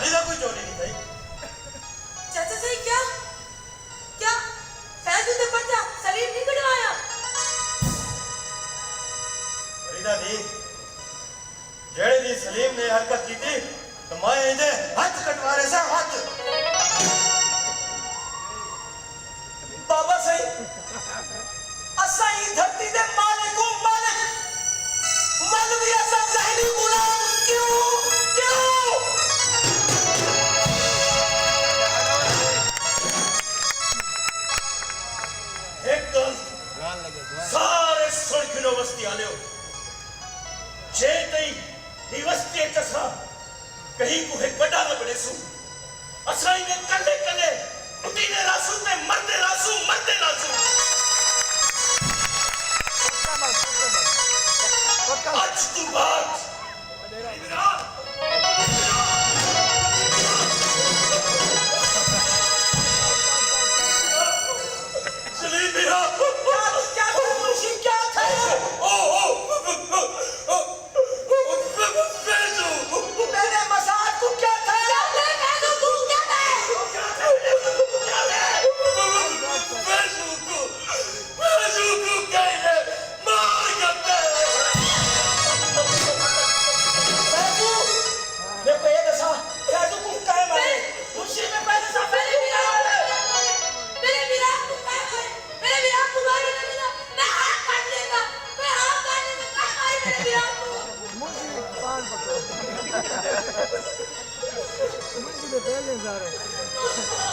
थाली का कोई चोरी नहीं थी। चाचा सही क्या क्या फैजू ने पर्चा सलीम नहीं कटवाया? फरीदा दी जेड़े दी सलीम ने हरकत की थी तो मैं इधे हाथ कटवारे से हाथ। बाबा सही असा ही धरती दे मालिक मालवी असा जहरी गुलाम क्यों क्यों? एक गल सारे सुर्खिनो बस्ती आले हो जे तई ही बस्ती चसा कहीं को एक बड़ा न बने सु असाई ने कले कले उठी ने रासू ते मरते रासू आज तू बात चली मेरा क्या खुशी क्या था? मेरे मसाज को क्या था? मुझे पहले जा रहे